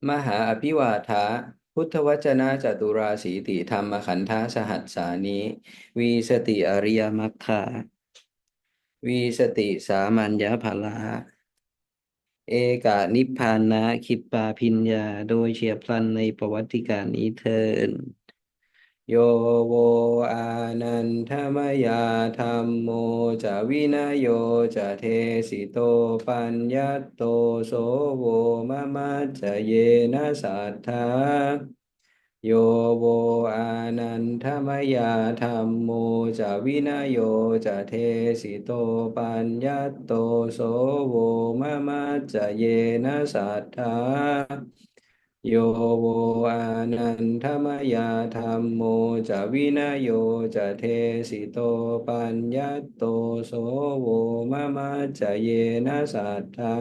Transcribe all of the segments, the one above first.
มหาอภิวาทะพุทธวจนะจตุราสีติธรรมขันธสหัสสานิวีสติอริยมรรคาวีสติสามัญญผละเอกานิพพานะคิปปาพิญญาโดยเฉียบพลันในประวัติการนี้เทินโยโวอานันทมยาธรรมโมจะวินโยจะเทสิโตปัญญตโตโสโวมะมัจจเยนะสัทธาโยโวอานันทมยาธรรมโมจะวินโยจะเทสิโตปัญญตโตโสโวมะมัจจเยนะสัทธาโยโวอานันทมยาธรรมโมจะวินโยจะเทสิโตปัญญตโตโสโวมะมัจจเยนะสัทธา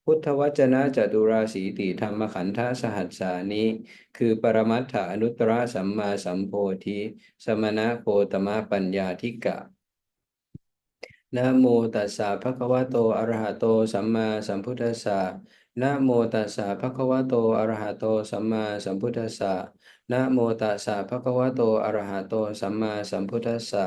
พุทธวจนะจตุราสีติธรรมขันธสหัสสานิคือปรมัตถอนุตตรสัมมาสัมโพธิสมณะโคตมะปัญญาธิกะนะโมตัสสะภะคะวะโตอะระหะโตสัมมาสัมพุทธัสสะนะโมตัสสะภะคะวะโตอะระหะโตสัมมาสัมพุทธัสสะนะโมตัสสะภะคะวะโตอะระหะโตสัมมาสัมพุทธัสสะ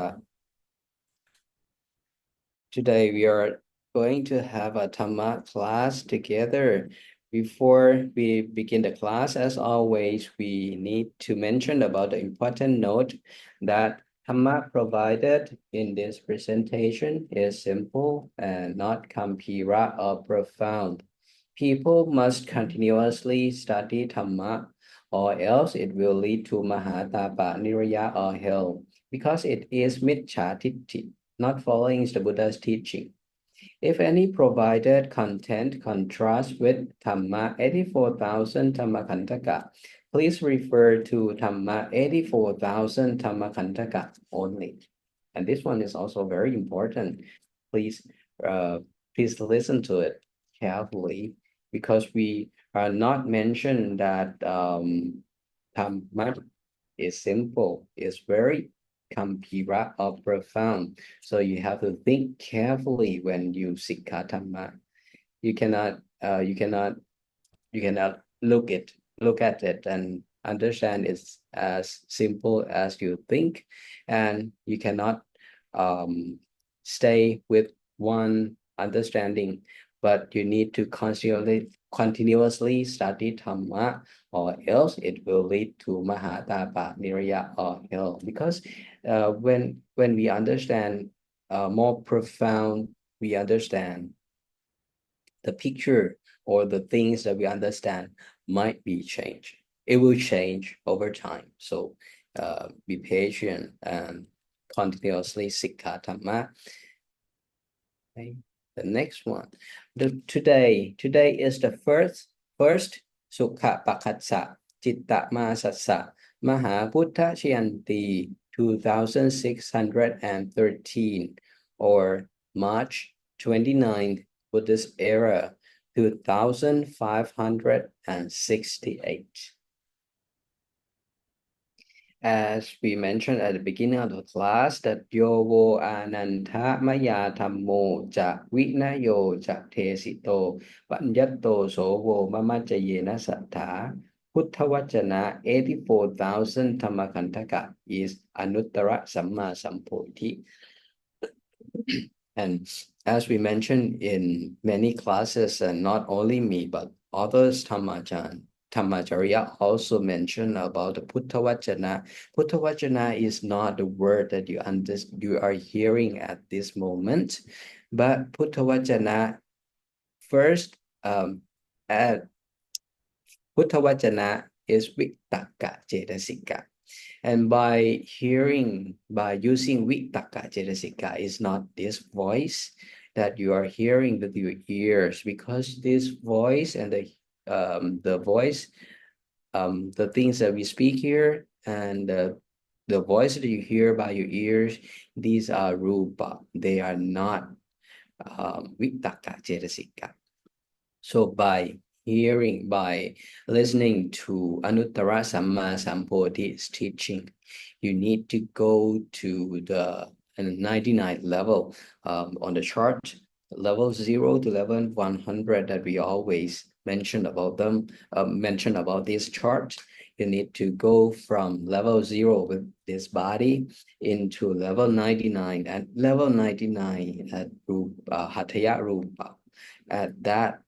Today we are going to have a Dhamma class together. Before we begin the class, as always, we need to mention about the important note that Dhamma provided in this presentation is simple and not Kampira or profound. People must continuously study Dhamma or else it will lead to Mahatapa, Niraya or hell because it is Miccha Titti, not following the Buddha's teaching. If any provided content contrasts with Dhamma 84,000 Dhammakantaka, please refer to Dhamma 84,000 Dhammakantaka only. And this one is also very important. Please, please listen to it carefully because we are not mentioned that Dhamma is simple, it's very Kampira or profound. So you have to think carefully when you Sikha Dhamma. You cannot, you cannot look at it and understand it's as simple as you think, and you cannot stay with one understanding, but you need to continuously study Dhamma, or else it will lead to Mahatapa, Niraya, or hell. Because when we understand more profound, we understand the picture or the things that we understand might be changed. It will change over time. So be patient and continuously Sikha Dhamma. Okay. The next one. Today is the first Sukha Pakhatsa Chitta Masassa Maha Buddha Chianti 2613 or March 29th Buddhist era 2568. As we mentioned at the beginning of the class, that Yovo Ananta Maya Thammo Ja Vinayo Ja Tesito Panyato Sovo Mamajayena Sattha Putthavajana 84,000 Dhammakantaka is Anuttara Samma Sampoti. And as we mentioned in many classes, and not only me, but others, Dhammacharya also mentioned about the Putthavajana. Putthavajana is not the word that you are hearing at this moment, but Putthavajana first, at Putthavajana is Vittaka Cetasika. And by using Vittaka Cetasika, is not this voice that you are hearing with your ears, because this voice and the voice, the things that we speak here and the voice that you hear by your ears, these are rupa. They are not Vittaka Cetasika. So by listening to Anuttara Samma Sampodhi's teaching, you need to go to the 99th level on the chart, level 0 to level 100 that we always mention about them, mention about this chart. You need to go from level 0 with this body into level 99. At level 99 at Rupa, Hataya Rupa, at that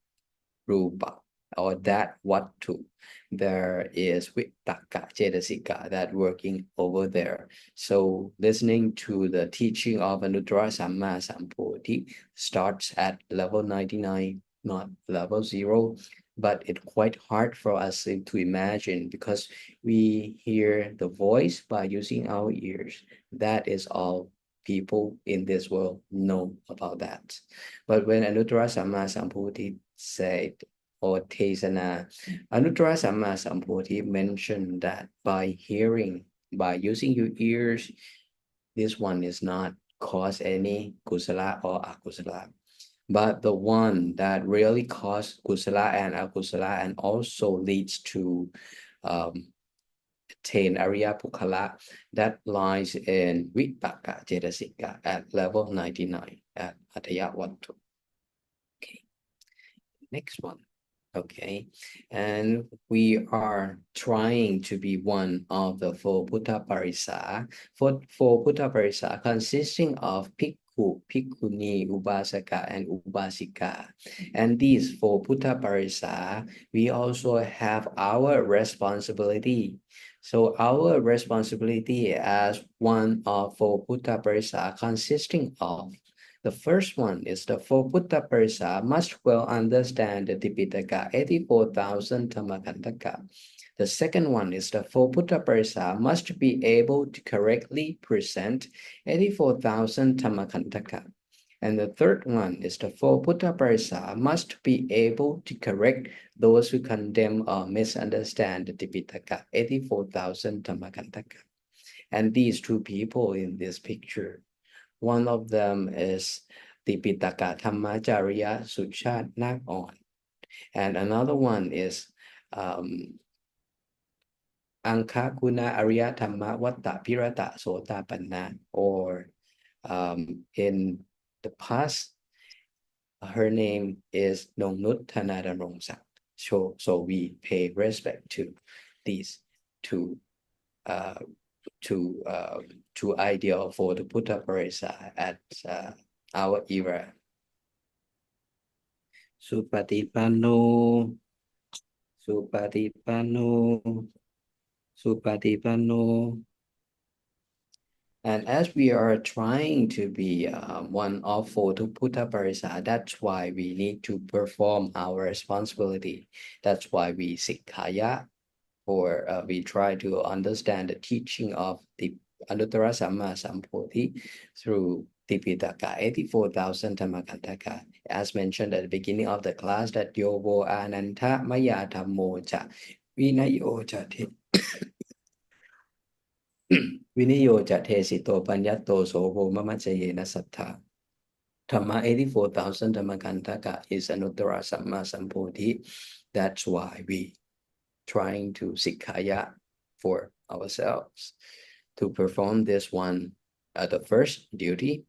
Rupa or that Wattu, there is Vittaka Cetasika that working over there. So listening to the teaching of Anuttara Samma Sambuddhi starts at level 99, not level 0. But it's quite hard for us to imagine because we hear the voice by using our ears. That is all people in this world know about that. But when Anuttara Samma Sambuddhi said or Tesana, Anuttara Samma Sambuddhi mentioned that by hearing, by using your ears, this one is not cause any kusala or akusala. But the one that really cause kusala and akusala and also leads to attain Arya Pukala, that lies in Vipaka Cetasika at level 99 at Ataya Wattu. Okay, next one. Okay, and we are trying to be one of the four Buddha Parisa. For Buddha Parisa consisting of Bhikkhu, Bhikkhuni, Ubasaka, and Ubasika. And these four Buddha Parisa, we also have our responsibility. So our responsibility as one of four Buddha Parisa consisting of the first one is the four Buddha Parisa must well understand the Tipitaka 84,000 Dhammakantaka. The second one is the four Buddha Parisa must be able to correctly present 84,000 Dhammakantaka. And the third one is the four Buddha Parisa must be able to correct those who condemn or misunderstand the Tipitaka 84,000 Dhammakantaka. And these two people in this picture, one of them is the Pitaka Dhammacharya Suchat Nakon, and another one is Angka Guna Arya Dhamma Vatta Pirata Sota Panna, or in the past, her name is Nongnut Thanadamrongsak. So we pay respect to these two ideal for the Buddha Parisa at our era. Supatipanno, Supatipanno, Supatipanno. And as we are trying to be one of four Buddha Parisa, that's why we need to perform our responsibility. That's why we Sikkaya, or we try to understand the teaching of the Anuttara Samma Sambuddhi through Tipitaka 84,000 Dhammakantaka. As mentioned at the beginning of the class, that Yovo Ananta Maya Dhammo Cha Vinayo Cha Vinayo Cha Tesito Panyato Soho Mamachayena Sattha. Dhamma 84,000 Dhammakantaka is Anuttara Samma Sambuddhi. That's why we trying to Sikkaya for ourselves to perform this one, the first duty.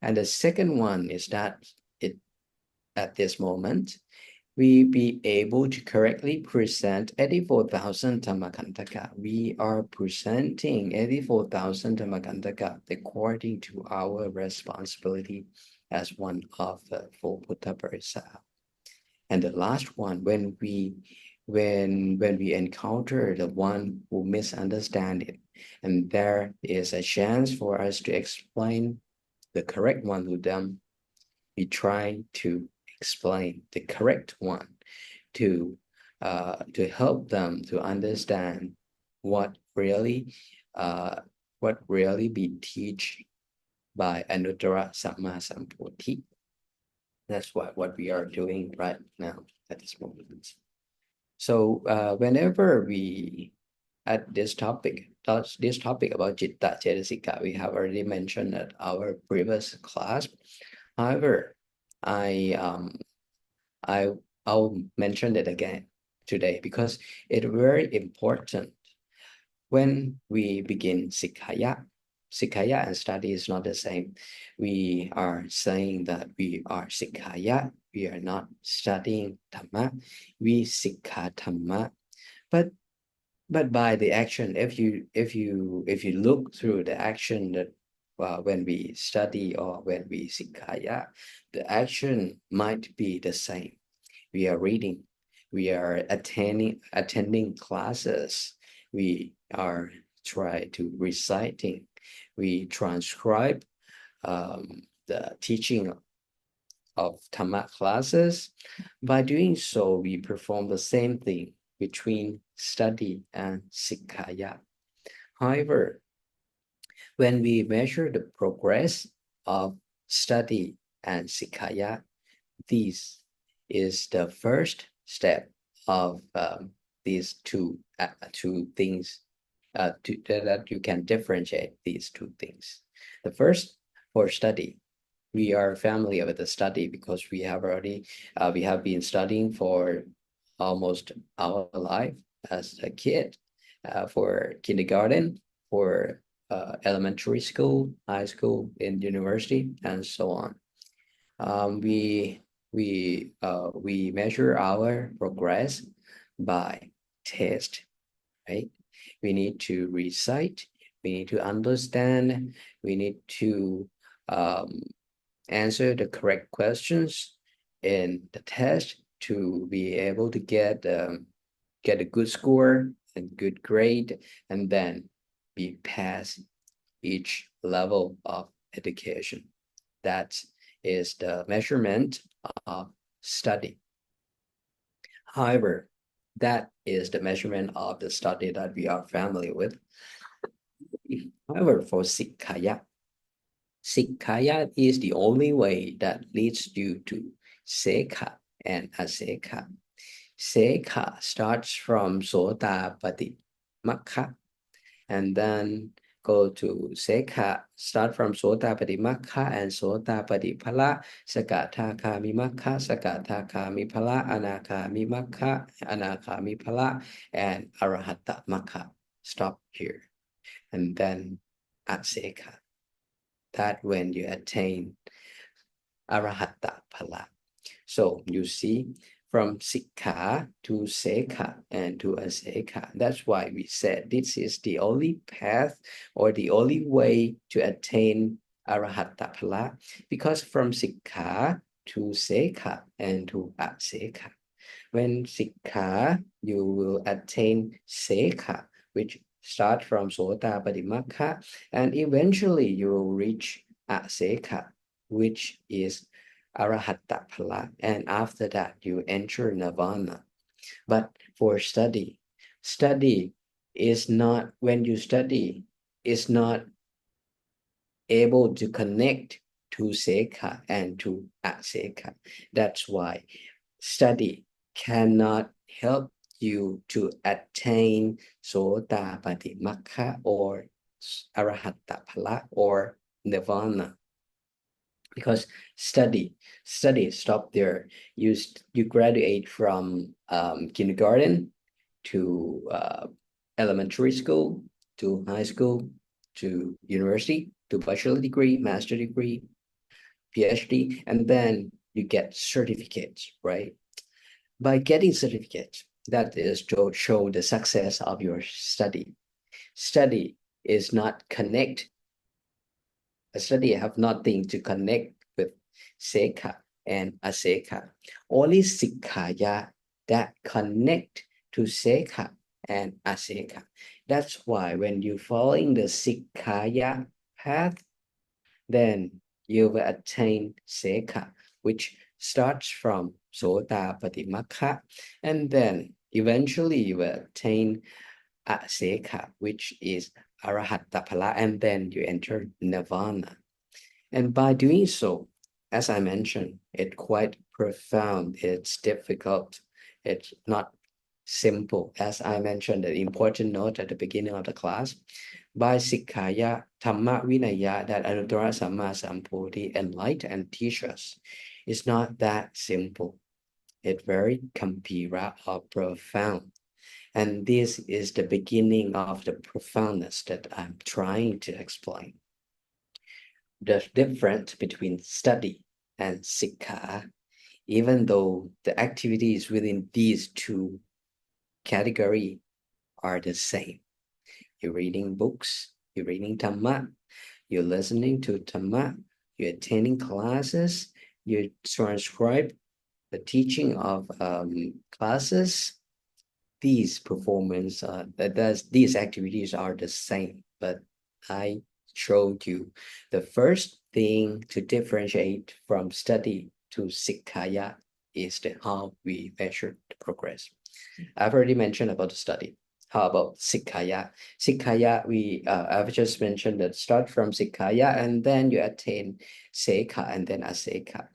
And the second one is that at this moment, we be able to correctly present 84,000 Dhammakantaka. We are presenting 84,000 Dhammakantaka according to our responsibility as one of the four Buddha Parisa. And the last one, when we encounter the one who misunderstand it, and there is a chance for us to explain the correct one to them, we try to explain the correct one to help them to understand what really be teach by Anuttara Samma Sambuddhi. That's what we are doing right now at this moment. So whenever we at this topic about Citta Cetasika, we have already mentioned at our previous class. However, I'll mention it again today because it's very important when we begin Sikkaya. Sikhaya and study is not the same. We are saying that we are Sikhaya. We are not studying Dhamma. We Sikha Dhamma. But by the action, if you look through the action that when we study or when we Sikhaya, the action might be the same. We are reading, we are attending classes, we are try to reciting, we transcribe the teaching of Dhamma classes. By doing so, we perform the same thing between study and Sikhaya. However, when we measure the progress of study and Sikhaya, this is the first step of these two things that you can differentiate these two things. The first, for study, we are familiar with the study because we have been studying for almost our life as a kid, for kindergarten, for elementary school, high school, in university, and so on. We measure our progress by test, right? We need to recite, we need to understand, we need to answer the correct questions in the test to be able to get a good score and good grade, and then be pass each level of education. That is the measurement of study. However, that is the measurement of the study that we are familiar with. However, for Sikhaya is the only way that leads you to Sekha and Asekha. Sekha starts from Sotapati Makha, and then go to Sekha, start from Sotapati Makha and Sotapati Phala, Sakathakami Makha, Sakathakami Phala, Anakami Makha, Anakami Phala, and Arahata Makha. Stop here. And then at Sekha, that when you attain Arahata Phala. So you see, from Sikha to Sekha and to Asekha. That's why we said this is the only path or the only way to attain Arahata Phala, because from Sikha to Sekha and to Asekha, when Sikha, you will attain Sekha, which start from Sotapati Makha, and eventually you will reach Asekha, which is Arahata Phala, and after that you enter Nirvana. But for study is not, when you study, is not able to connect to Sekha and to Asekha. That's why study cannot help you to attain Sotapati Makha or Arahata Phala or Nirvana. Because study stop there. You graduate from kindergarten to elementary school, to high school, to university, to bachelor degree, master degree, PhD, and then you get certificates, right? By getting certificates, that is to show the success of your study. Study is not connect. A study have nothing to connect with Sekha and Asekha. Only Sikhaya that connect to Sekha and Asekha. That's why when you following the Sikhaya path, then you will attain Sekha, which starts from Sotapati Makha, and then eventually you will attain Asekha, which is Arahata Phala, and then you enter Nirvana. And by doing so, as I mentioned, it's quite profound, it's difficult, it's not simple. As I mentioned, the important note at the beginning of the class, by Sikhaya, Dhamma Vinaya, that Anuttara Samma Sambuddhi enlighten and teach us, it's not that simple. It's very gambhira or profound. And this is the beginning of the profoundness that I'm trying to explain. The difference between study and sikha, even though the activities within these two categories are the same. You're reading books, you're reading Dhamma, you're listening to Dhamma, you're attending classes, you transcribe the teaching of classes. These these activities are the same, but I showed you the first thing to differentiate from study to sikkaya is how we measure the progress. I've already mentioned about the study. How about sikkaya? Sikkaya, I've just mentioned that start from sikkaya and then you attain sekha and then asekha.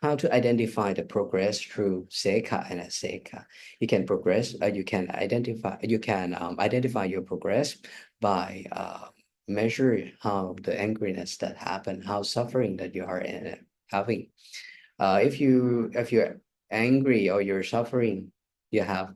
How to identify the progress through sekha and asekha? You can identify your progress by measure how the angriness that happened, how suffering that you are having. If you're angry or you're suffering, you have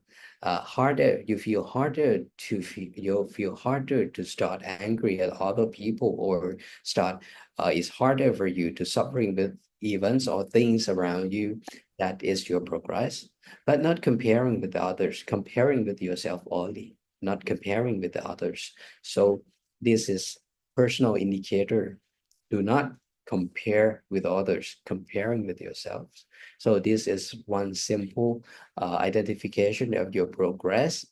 you feel harder to you'll feel harder to start angry at other people or start it's harder for you to suffering with events or things around you. That is your progress, but not comparing with others, comparing with yourself only, not comparing with the others. So this is personal indicator. Do not compare with others, comparing with yourselves. So this is one simple identification of your progress,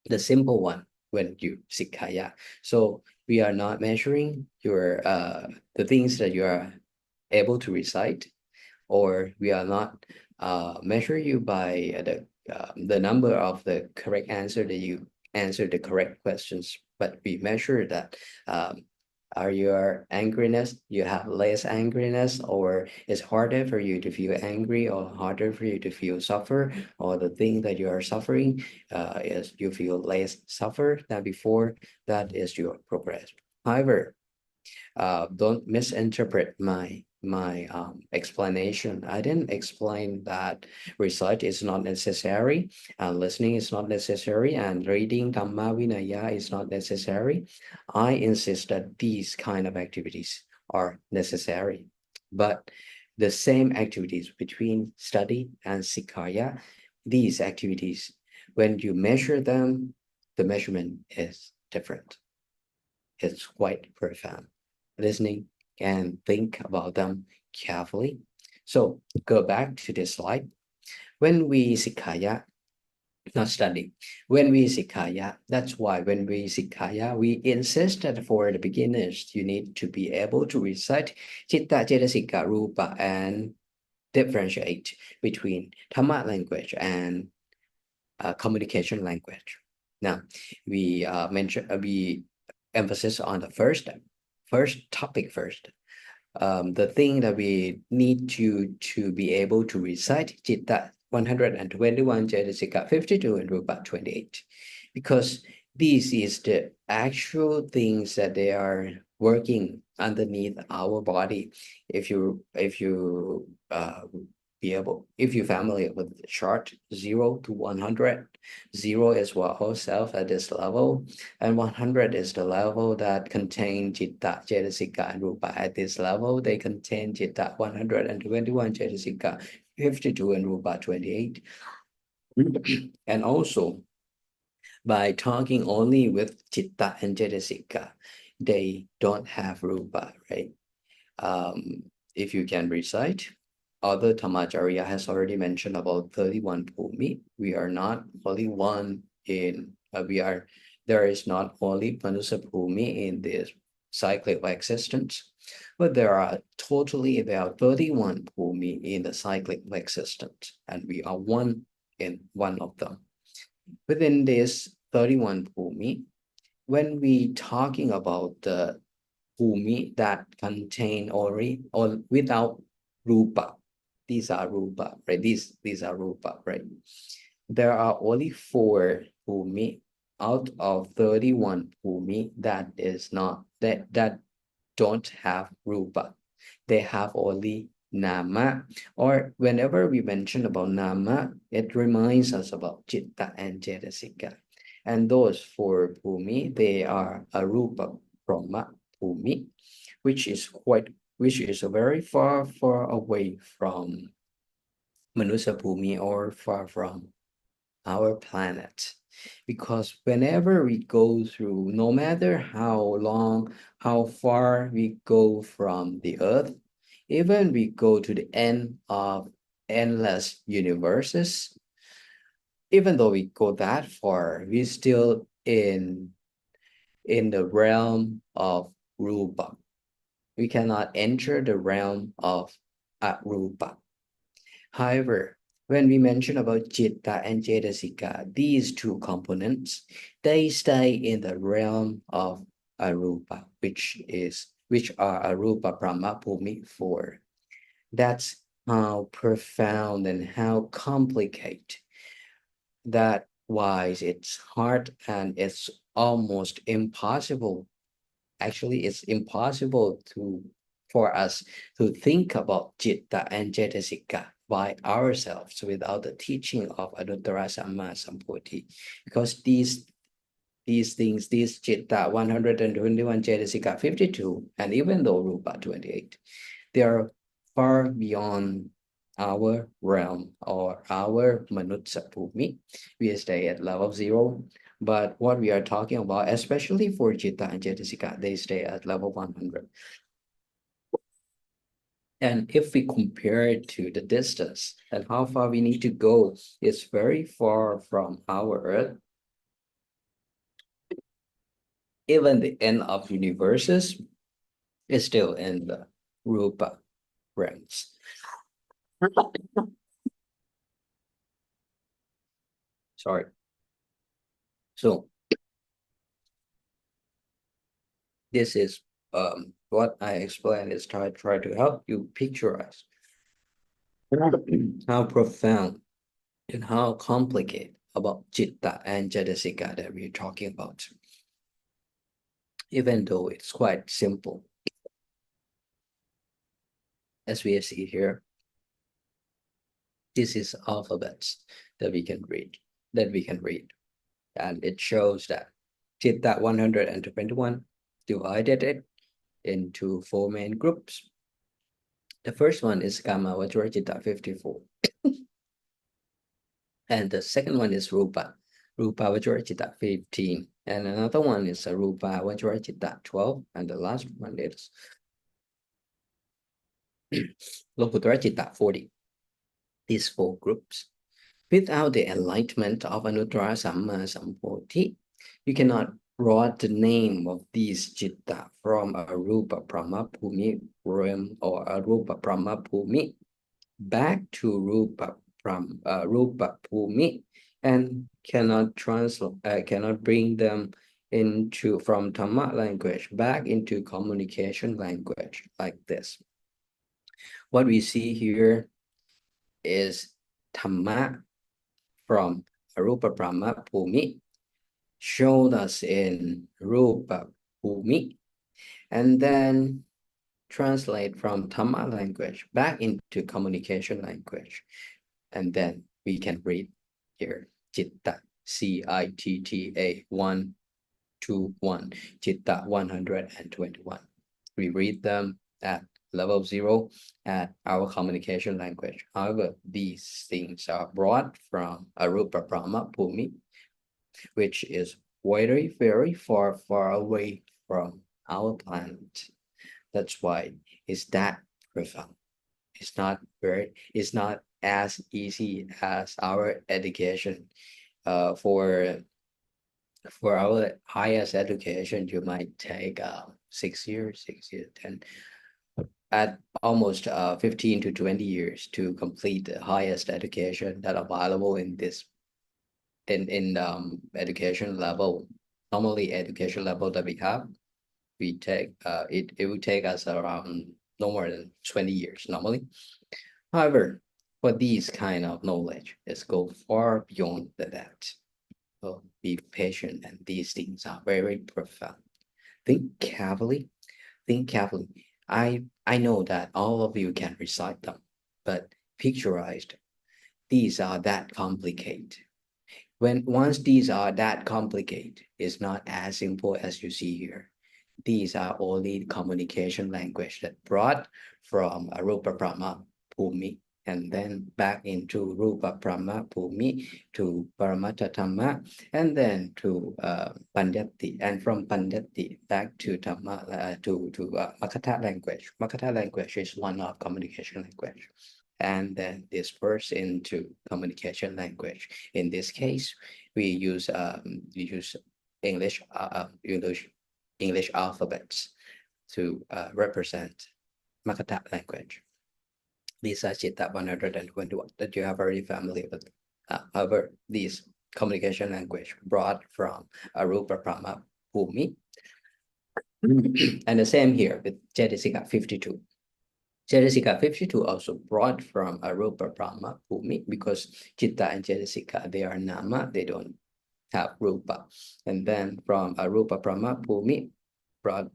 the simple one when you sikkaya. So we are not measuring your the things that you are able to recite, or we are not measure you by the number of the correct answer that you answer the correct questions, but we measure that are your angriness, you have less angriness, or it's harder for you to feel angry or harder for you to feel suffer, or the thing that you are suffering is you feel less suffer than before. That is your progress. However, don't misinterpret my explanation. I didn't explain that recite is not necessary, and listening is not necessary, and reading Dhamma Vinaya is not necessary. I insist that these kind of activities are necessary, but the same activities between study and sikkaya, these activities, when you measure them, the measurement is different. It's quite profound. Listening and think about them carefully. So go back to this slide. When we sikkaya, not study, when we sikkaya, that's why when we sikkaya, we insist that for the beginners, you need to be able to recite citta, cetasika, rupa, and differentiate between Dhamma language and communication language. Now, we emphasis on the first topic first. The thing that we need to be able to recite Citta 121, Cetasika 52, and Rupa 28, because this is the actual things that they are working underneath our body. If you if you're familiar with the chart 0 to 100, 0 is what whole self at this level, and 100 is the level that contain Citta, Cetasika, and Rupa. At this level, they contain Citta 121, Cetasika 52, and Rupa 28. And also, by talking only with Citta and Cetasika, they don't have Rupa, right? If you can recite, other Dhammacarya has already mentioned about 31 Bhumi. We are not only one in, there is not only Manusa Bhumi in this cycle of existence, but there are totally about 31 Bhumi in the cyclic of existence, and we are one in one of them. Within this 31 Bhumi, when we talking about the Bhumi that contain already or without Rupa, these are Rupa, right? These are Rupa, right? There are only 4 Bhumi out of 31 Bhumi that don't have Rupa. They have only nama, or whenever we mention about nama, it reminds us about citta and cetasika. And those for bhumi, they are arupa brahma bhumi, which is very far away from manusa bhumi, or far from our planet. Because whenever we go through, no matter how long, how far we go from the earth, even we go to the end of endless universes, even though we go that far, we still in the realm of rupa. We cannot enter the realm of arupa. However, when we mention about citta and cetasika, these two components, they stay in the realm of arupa, which are arupa brahma bhumi 4. That's how profound and how complicated. That why it's hard and it's almost impossible. Actually, it's impossible for us to think about citta and cetasika by ourselves without the teaching of Anuttara Samma Sambuddhi, because these things, these citta 121, cetasika 52, and even though rupa 28, they are far beyond our realm or our manutsa bhumi. We stay at level 0. But what we are talking about, especially for citta and cetasika, they stay at level 100. And if we compare it to the distance and how far we need to go, it's very far from our Earth. Even the end of universes is still in the rupa realms. Sorry. So this is what I explained is try to help you picture us how profound and how complicated about citta and cetasika that we're talking about, even though it's quite simple. As we see here, this is alphabets that we can read, and it shows that citta 121 divided it into 4 main groups. The first one is Kama Vajra Citta 54. And the second one is Rupa Vajra Citta 15. And another one is Rupa Vajra Citta 12. And the last one is Lokuttara Citta 40. These 4 groups. Without the enlightenment of Anuttara Samma Sambuddhi, you cannot brought the name of these citta from Arupa Brahma Bhumi realm or Arupa Brahma Bhumi back to Rupa Bhumi, and cannot bring them into from Dhamma language back into communication language like this. What we see here is Dhamma from Arupa Brahma Bhumi showed us in Rupa Bhumi, and then translate from Dhamma language back into communication language. And then we can read here, Citta, CITTA 121, Citta 121. We read them at level 0 at our communication language. However, these things are brought from Arupa Brahma Bhumi, which is very far away from our planet. That's why it's that profound. It's not as easy as our education. For our highest education, you might take 6 years, 10, at almost 15 to 20 years to complete the highest education that available in this in education level. Normally, education level that we have, we take it will take us around no more than 20 years normally. However, for these kind of knowledge, it's go far beyond that. So be patient, and these things are very profound. Think carefully. Think carefully. I know that all of you can recite them, but picturized, these are that complicated. Once these are that complicated, it's not as simple as you see here. These are only communication language that brought from Rupa Brahma Bhumi and then back into Rupa Brahma Bhumi to Paramatta Dhamma and then to Panyati, and from Panyati back to Dhamma to Makatha language. Makatha language is one of communication language, and then disperse into communication language. In this case, we use English English alphabets to represent Makatha language. These are Chitta 121 that you are very familiar with. However, these communication language brought from Arupa Brahma Bhumi. And the same here with Jedisika 52. Jedisika 52 also brought from Arupa Brahma Bhumi, because Chitta and Jedisika, they are Nama, they don't have Rupa. And then from Arupa Brahma Bhumi, brought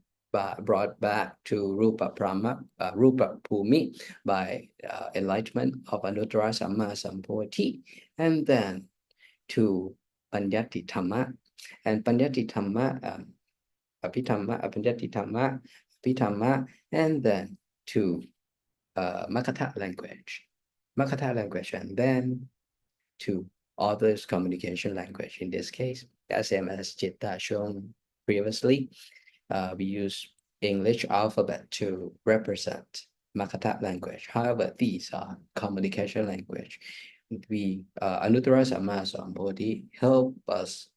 back to Rupa Brahma, Rupa Bhumi by enlightenment of Anuttara Samma Sambuddhi, and then to Panyati Dhamma, and Panyati Dhamma, Abhidhamma, Panyati Dhamma, Abhidhamma, and then to Makatha language, and then to others communication language. In this case, same as Chitta shown previously, we use English alphabet to represent Makatha language. However, these are communication language. We Anuttara Samma Sambuddhi help us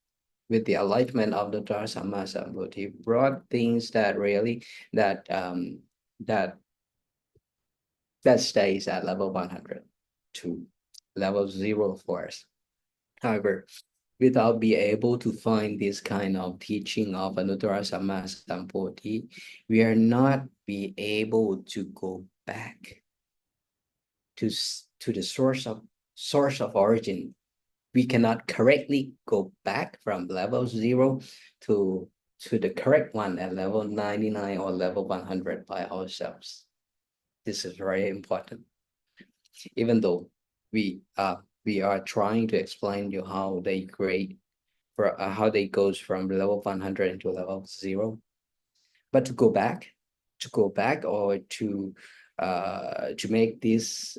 with the enlightenment of the Anuttara Samma Sambuddhi, brought things that really that stays at level 100 to level 0 for us. However, without being able to find this kind of teaching of Anuttara Samma Sambuddhi, we are not be able to go back to the source of origin. We cannot correctly go back from level 0 to the correct one at level 99 or level 100 by ourselves. This is very important. Even though we are trying to explain you how they create how they goes from level 100 into level 0, but to go back or to make this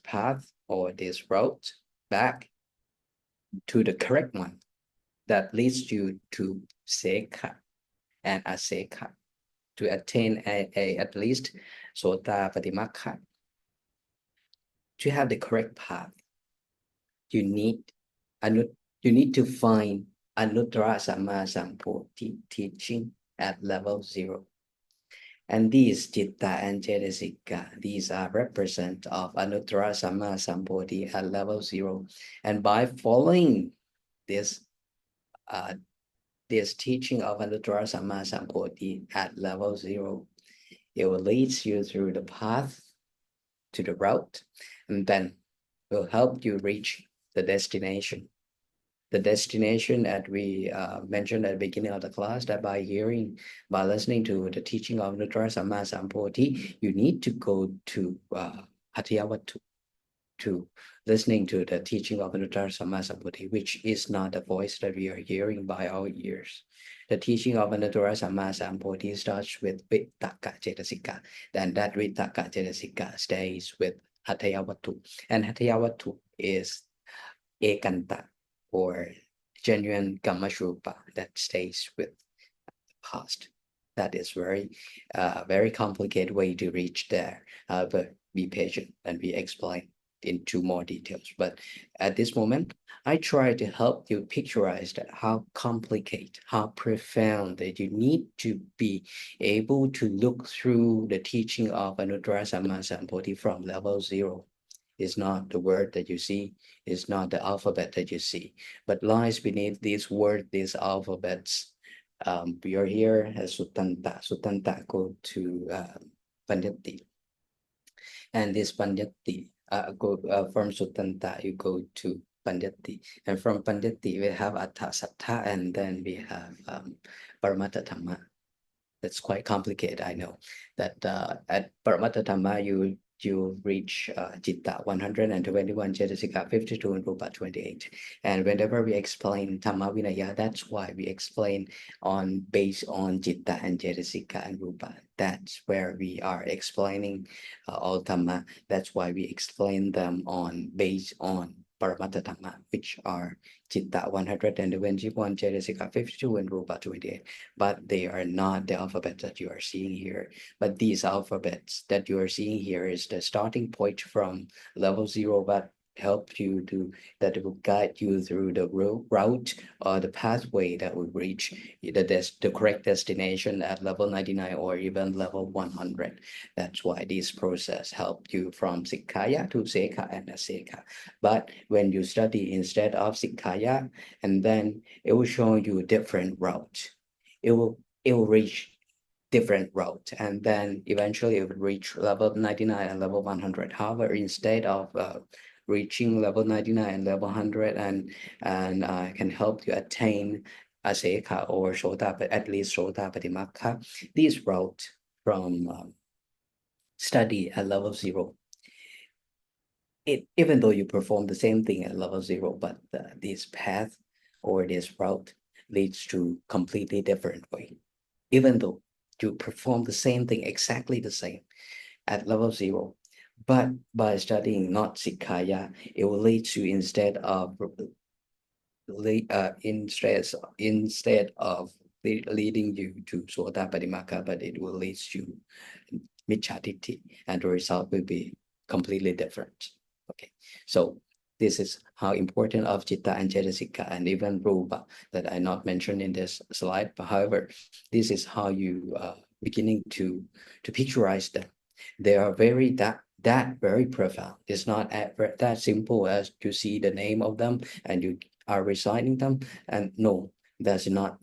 path or this route back to the correct one that leads you to Sekha and Asekha, to attain a at least Sota Patimakha. To have the correct path, you need to find Anuttara Samma Sambuddhi teaching at level 0. And these Chitta and Cetasika, these are represent of Anuttara Samma Sambuddhi at level 0. And by following this teaching of Anuttara Samma Sambuddhi at level 0, it will lead you through the path to the route, and then will help you reach the destination. The destination that we mentioned at the beginning of the class, that by listening to the teaching of Anuttara Samma Sambuddhi, you need to go to Hatiyawatu, to listening to the teaching of Anuttara Samma Sambuddhi, which is not the voice that we are hearing by our ears. The teaching of Anuttara Samma Sambuddhi starts with Vittaka Cetasika, then that Vittaka Cetasika stays with Hatayawatu, and Hatayawatu is Ekanta, or genuine Kamashrupa, that stays with the past. That is very complicated way to reach there. But be patient and we explain into more details. But at this moment, I try to help you picturize that how complicated, how profound that you need to be able to look through the teaching of Anuttara Samma Sambuddhi from level 0. It's not the word that you see, it's not the alphabet that you see, but lies beneath these words, these alphabets. We are here as Sutanta. Sutanta go to Panyati. And this Panyati go from Sutanta, you go to Panyati. And from Panyati, we have Atta Sattha, and then we have Paramatta Dhamma. that's quite complicated. I know that at Paramattha Dhamma you reach Citta 121, Cetasika 52, and Rupa 28. And whenever we explain Dhamma Vinaya, that's why we explain on based on Citta and Cetasika and Rupa. That's where we are explaining all Dhamma. That's why we explain them on based on Paramattha Dhamma, which are Citta 121, Cetasika 52, and Rupa 28. But they are not the alphabet that you are seeing here. But these alphabets that you are seeing here is the starting point from level 0, but help you to that will guide you through the route or the pathway that will reach the correct destination at level 99 or even level 100. That's why this process help you from Sikkaya to Sekha and Aseka. But when you study instead of Sikkaya, and then it will show you different route. It will reach different route, and then eventually it will reach level 99 and level 100. However, instead of reaching level 99 and level 100 and can help you attain Aseka or Sota, but at least Sota Patimakha, this route from study at level 0, even though you perform the same thing at level 0, but this path or this route leads to completely different way. Even though you perform the same thing, exactly the same at level 0, but by studying not Sikkaya, it will lead to instead of leading you to Sotapadimaka, but it will lead to Michatiti, and the result will be completely different. Okay, so this is how important of Citta and Cetasika and even Rupa that I not mentioned in this slide. But however, this is how you beginning to picturize them. They are very very profound. It's not that simple as to see the name of them and you are reciting them. And no, that's not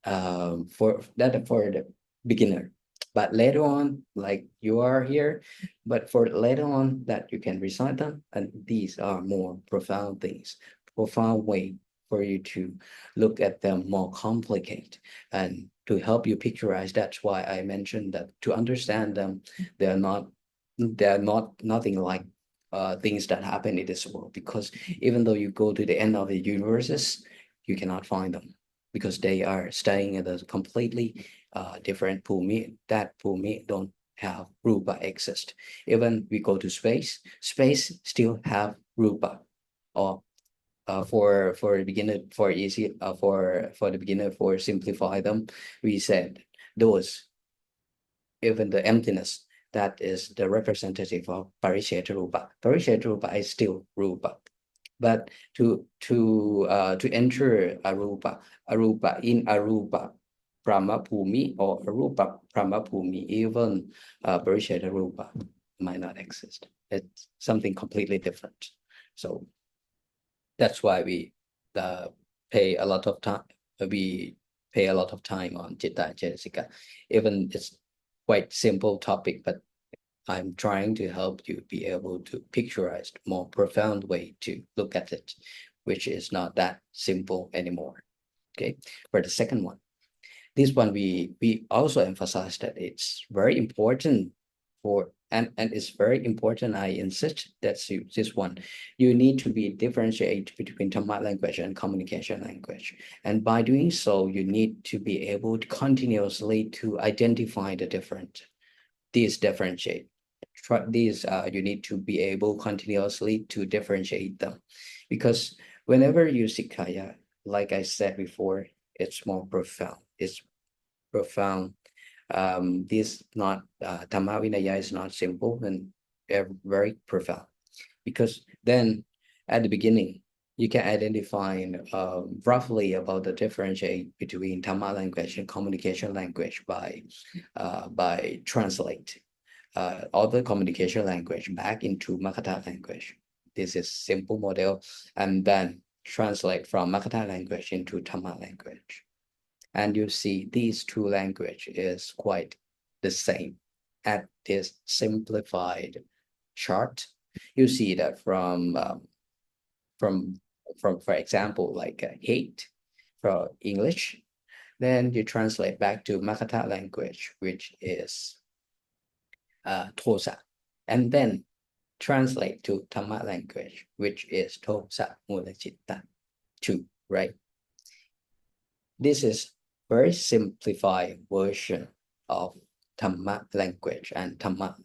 for the beginner. But later on, like you are here, but for later on that you can recite them, and these are more profound things, profound way for you to look at them more complicated and to help you picturize. That's why I mentioned that to understand them, they're not nothing like things that happen in this world, because even though you go to the end of the universes, you cannot find them because they are staying in a completely different Bhumi. That Bhumi don't have Rupa exist. Even we go to space still have Rupa. Or for the beginner, for easy for the beginner, for simplify them, we said those, even the emptiness, that is the representative of Parisheta Rupa. Parisheta Rupa is still Rupa. But to enter Arupa in Arupa Brahma Bhumi or Arupa Brahma Bhumi, even Parisheta Rupa might not exist. It's something completely different. So that's why we pay a lot of time. We pay a lot of time on Citta and Cetasika. Even it's quite simple topic, but I'm trying to help you be able to picturize more profound way to look at it, which is not that simple anymore. Okay, for the second one, this one we also emphasize that it's very important for and it's very important. I insist that this one, you need to be differentiate between Dhamma language and communication language, and by doing so, you need to be able to continuously to identify the different. These differentiate. These you need to be able continuously to differentiate them, because whenever you see kaya, like I said before, it's more profound. It's profound. This not Dhamma Vinaya is not simple and very profound, because then at the beginning you can identify roughly about the differentiate between Dhamma language and communication language by translate other communication language back into Makata language. This is simple model, and then translate from Makata language into Dhamma language. And you see these two language is quite the same at this simplified chart. You see that from for example, like hate for English, then you translate back to Makata language, which is Tosa, and then translate to Tama language, which is Tosa Mula Citta 2, right? This is very simplified version of Tama language and Tama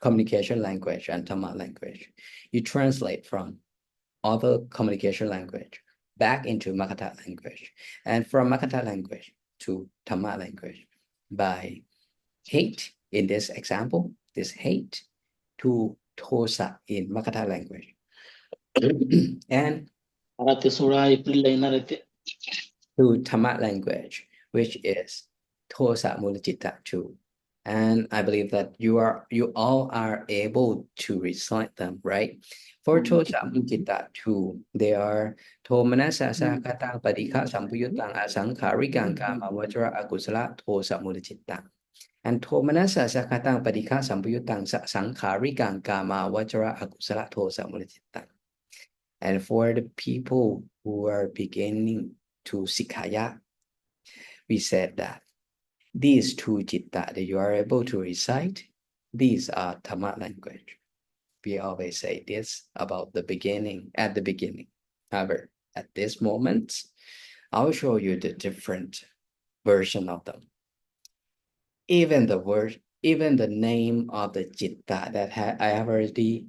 communication language and Tama language. You translate from other communication language back into Makata language, and from Makata language to Tama language by hate in this example, this hate to Tosa in Makata language. And to Tama language, which is Tosa Mulajita 2. And I believe that you all are able to recite them, right? For Tosa Mulajita 2, they are Tomanasa Sakatang Padika Sampuyutang Asankarikang Kama Vajra Akusala Tosa Mulajita. And Tomanasa Sakatang Padika Sampuyutang Sankarikang Kama Vajra Akusala Tosa Mulajita. And for the people who are beginning to Sikaya, we said that these two citta that you are able to recite, these are Tama language. We always say this about the beginning, at the beginning. However, at this moment, I'll show you the different version of them. Even the word, even the name of the citta that I have already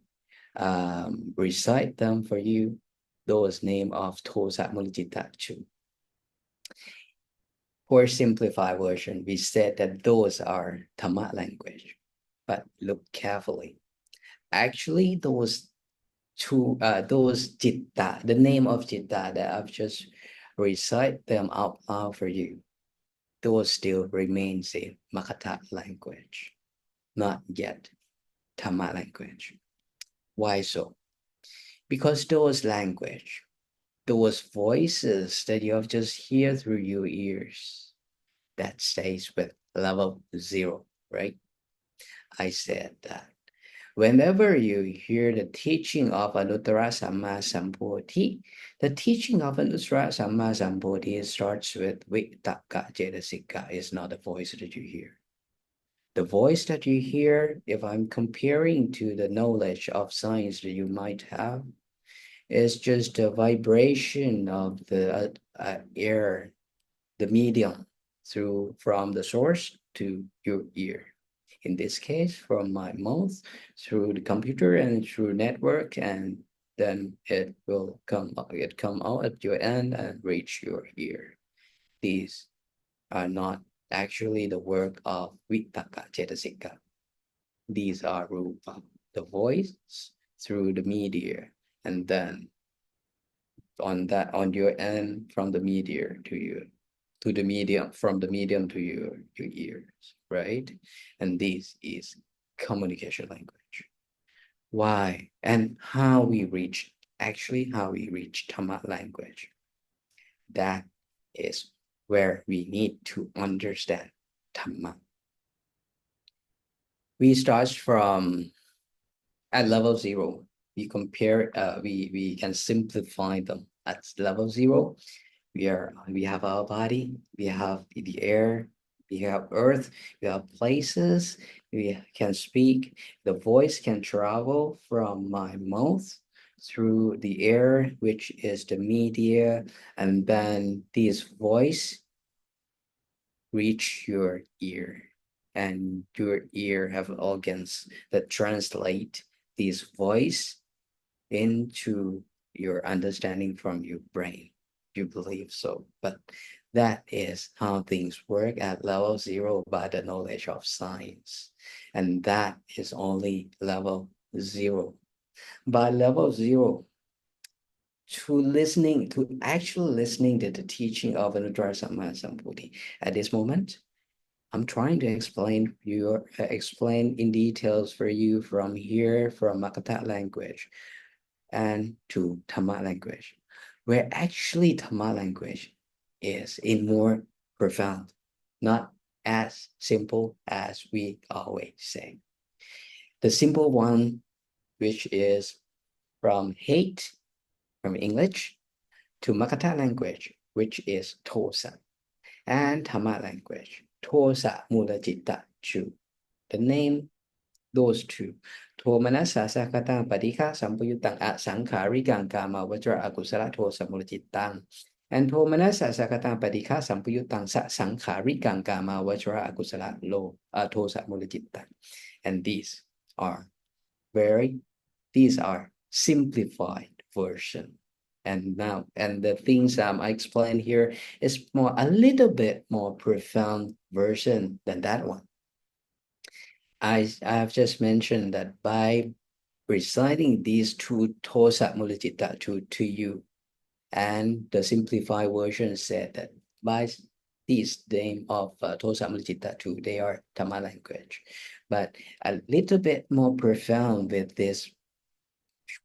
recite them for you, those name of Tosa Mulajita 2. For simplified version, we said that those are Tama language, but look carefully. Actually, those citta, the name of citta that I've just recite them out loud for you, those still remains in Makata language, not yet Tama language. Why so? Because those language, those voices that you have just heard through your ears, that stays with level 0, right? I said that whenever you hear the teaching of Anuttara Samma Sambuddhi, the teaching of Anuttara Samma Sambuddhi starts with Vitakka Cetasika, is not the voice that you hear. The voice that you hear, if I'm comparing to the knowledge of science that you might have, is just a vibration of the air, the medium, from the source to your ear. In this case, from my mouth through the computer and through network, and then it will come out at your end and reach your ear. These are not actually the work of Vitakka Cetasika. These are rupa, the voice through the media, and then on your end from the media to you, to the medium, from the medium to your ears, right? And this is communication language. Why and how we reach Tama language? That is where we need to understand Tama. We start from at level 0. We compare, we can simplify them at level 0. We have our body, we have the air, we have earth, we have places, we can speak. The voice can travel from my mouth through the air, which is the media, and then this voice reach your ear, and your ear have organs that translate this voice into your understanding from your brain. You believe so, but that is how things work at level 0 by the knowledge of science, and that is only level 0. By level 0, to actually listening to the teaching of Anuttara Samma Sambuddhi. At this moment, I'm trying to explain in details for you from here, from Makata language and to Tama language, where actually Tama language is in more profound, not as simple as we always say. The simple one, which is from hate, from English, to Makata language, which is Tosa. and Dhamma language. Tosa Mula Citta 2. The name, those two. Tomanasa Sakatang Padika Sampuyutang At Sankharigang Kama Vajra Akusala Tosa Mula Cittang. And Tomanasa Sakatang Padika Sampuyutang Sa Sankharigang Kama Vajra Akusala Lo Tosa Mula Cittang. And these are simplified version. And the things I explained here is a little bit more profound version than that one. I've just mentioned that by reciting these two Tosa Mulacitta to you, and the simplified version said that by these name of Tosa Mulacitta 2, they are Dhamma language, but a little bit more profound with this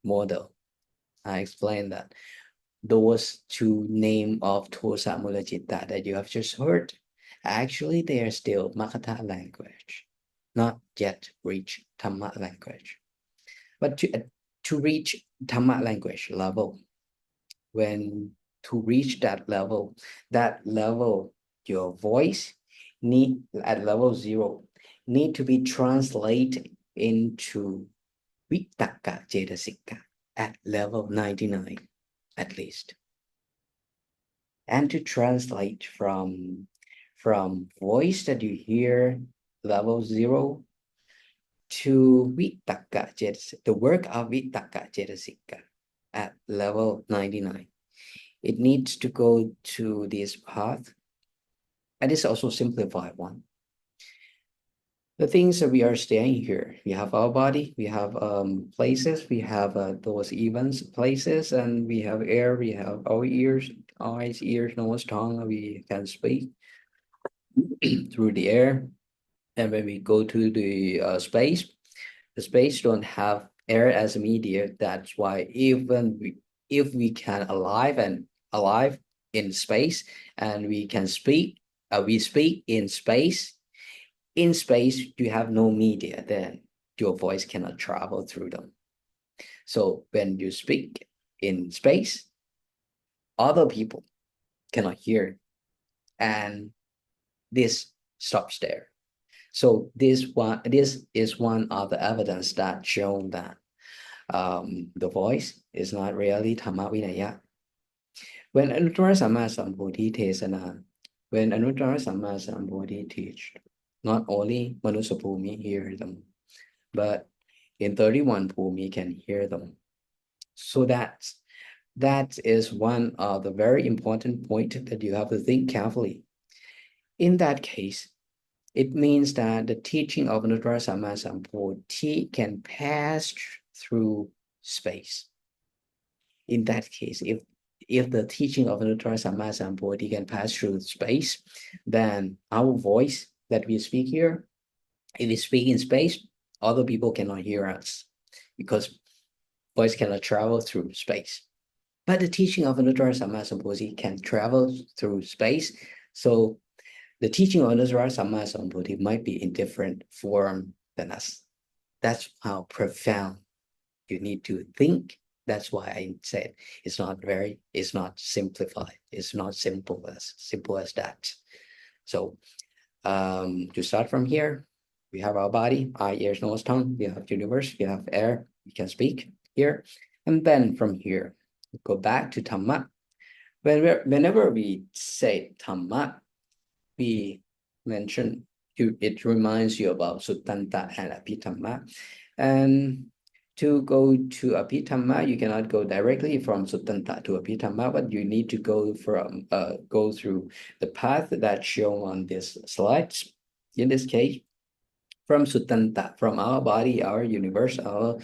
model. I explained that those two name of Tosa Mulacitta that you have just heard, actually they are still Makatha language, not yet reach Dhamma language. But to reach Dhamma language level, to reach that level, your voice at level 0 need to be translated into Vitakka Cetasika at level 99 at least. And to translate from voice that you hear level 0 to Vitakka Cetasika, the work of Vitakka Cetasika at level 99. It needs to go to this path, and it's also simplified one. The things that we are staying here, we have our body, we have places, we have those events, places, and we have air, we have our ears, eyes, ears, nose, tongue, we can speak through the air. And when we go to the space don't have air as a media. That's why if we can alive in space, and we can speak, we speak in space. In space, you have no media, then your voice cannot travel through them. So when you speak in space, other people cannot hear, and this stops there. So this is one of the evidence that shown that the voice is not really Dhamma Vinaya. When Anuttara Samma Sambuddhi Tesana, when Anuttara Samma Sambuddhi teach, not only Manusa Bhumi hear them, but in 31 Bhumi can hear them. So that is one of the very important point that you have to think carefully. In that case, it means that the teaching of Anuttara Samma Sambuddhi can pass through space. In that case, if the teaching of Anuttara Samma Sambuddhi can pass through space, then our voice that we speak here, if we speak in space, other people cannot hear us because voice cannot travel through space. But the teaching of Anuttara Samma Sambuddhi can travel through space. So the teaching of Anuttara Samma Sambuddhi might be in different form than us. That's how profound you need to think. That's why I said it's not simplified. It's not simple as that. So to start from here, we have our body, eye, ears, nose, tongue. We have universe. We have air. We can speak here, and then from here, we go back to Dhamma. Whenever we say Dhamma, we mention it reminds you about Suttanta and Abhidhamma. And to go to Abhidhamma, you cannot go directly from Suttanta to Abhidhamma, but you need to go through the path that's shown on this slide. In this case, from Suttanta, from our body, our universe, our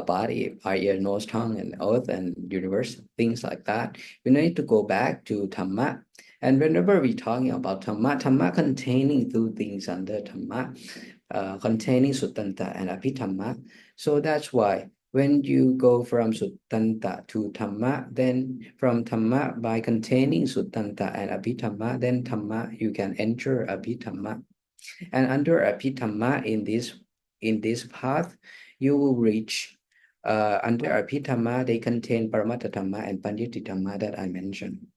body, our ear, nose, tongue, and earth, and universe, things like that. We need to go back to Dhamma. And whenever we're talking about Dhamma containing two things under Dhamma, containing Suttanta and Abhidhamma. So that's why when you go from Suttanta to Dhamma, then from Dhamma, by containing Suttanta and Abhidhamma, then Dhamma, you can enter Abhidhamma. And under Abhidhamma, in this path, you will reach under Abhidhamma, they contain Paramattha Dhamma and Panditti Dhamma that I mentioned.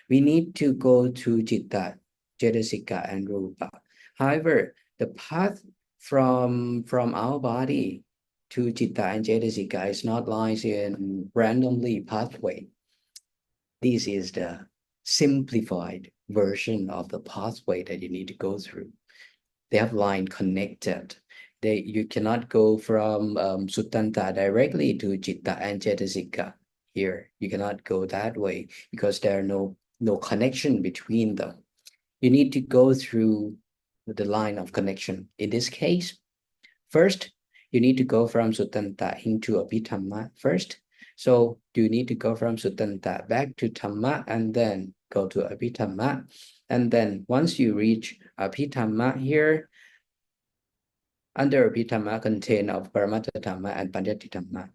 We need to go to Citta Cetasika, and Rupa. However, the path from our body to Chitta and Cetasika is not lies in randomly pathway. This is the simplified version of the pathway that you need to go through. They have line connected. You cannot go from Suttanta directly to Chitta and Cetasika. Here, you cannot go that way because there are no connection between them. You need to go through the line of connection. In this case, first, you need to go from Suttanta into Abhidhamma first. So you need to go from Suttanta back to Dhamma and then go to Abhidhamma. And then once you reach Abhidhamma here, under Abhidhamma contain of Paramattha Dhamma and Panjati Dhamma.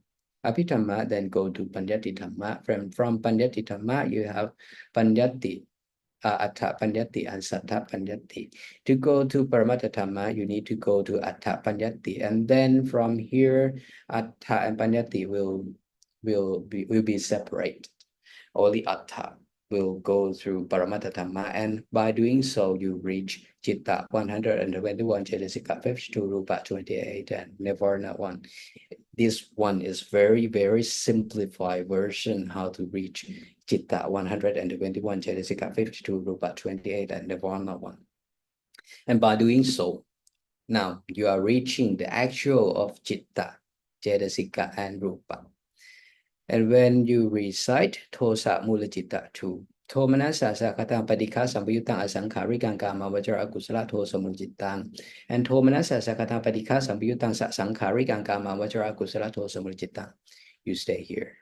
Abhidhamma then go to Panjati Dhamma. From Panjati Dhamma, you have Panjati, Attha Panjati and Sattha Panjati. To go to Paramattha Dhamma, you need to go to Attha Panjati. And then from here, Attha and Panjati will be separated. Only Attha will go through Paramattha Dhamma, and by doing so, you reach Chitta 121, Cetasika 52, Rupa 28, and Nirvana 1. This one is very, very simplified version how to reach Chitta 121, Cetasika 52, Rupa 28, and Nirvana 1. And by doing so, now you are reaching the actual of Chitta, Cetasika, and Rupa. And when you recite Tosa Mula Chitta 2, Tomanasa Sakatang Padika Sambuyutang Asankarikang Kama Vajra Akusala Tosa Mula Chittang, and Tomanasa Sakatang Padika Sambuyutang Sasankarikang Kama Vajra Akusala Tosa Mula Chittang. You stay here.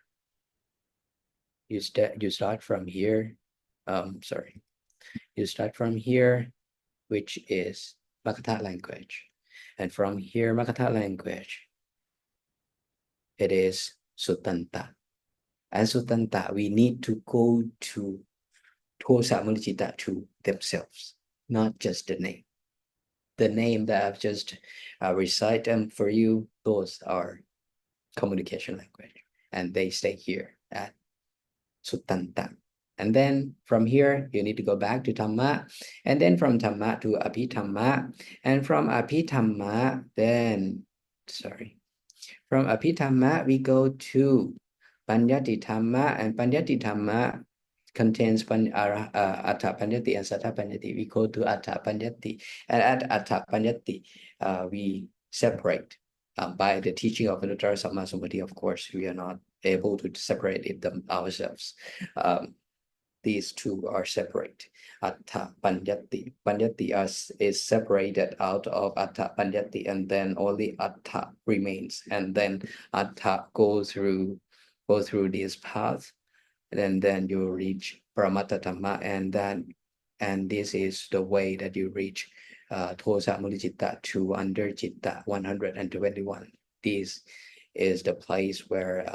You start from here. You start from here, which is Makatha language. And from here, Makatha language, it is Suttanta. And Suttanta, we need to go to Tosa Mula Chitta 2 themselves, not just the name. The name that I've just recite them for you, those are communication language. And they stay here at Suttanta. And then from here, you need to go back to Dhamma. And then from Dhamma to Abhidhamma. And from Abhidhamma, from Abhidhamma, we go to Panjati Dhamma, and Panjati Dhamma contains Attha Panjati and Sattha Panjati. We go to Attha Panjati, and at Attha Panjati, we separate by the teaching of Anuttara Samma Sambuddhi. Of course, we are not able to separate it ourselves. These two are separate. Attha Panjati. Panjati is separated out of Attha Panjati, and then only Attha remains. And then Attha go through this path, and then you reach Paramattha Dhamma, and this is the way that you reach Tosa Mula Chitta 2 under Chitta 121. This is the place where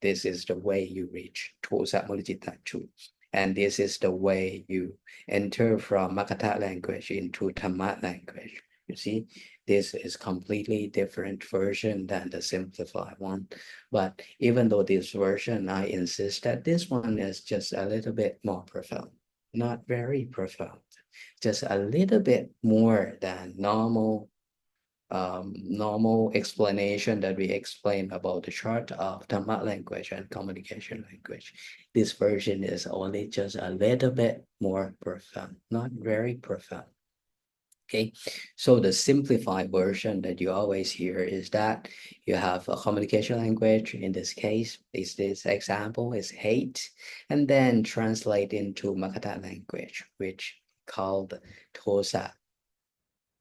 this is the way you reach Tosa Mula Chitta 2. And this is the way you enter from Makatha language into Dhamma language. You see, this is completely different version than the simplified one. But even though this version, I insist that this one is just a little bit more profound. Not very profound, just a little bit more than normal explanation that we explain about the chart of Dhamma language and communication language. This version is only just a little bit more profound, not very profound. Okay, so the simplified version that you always hear is that you have a communication language. In this case, this example is hate, and then translate into Makatha language, which called Tosa.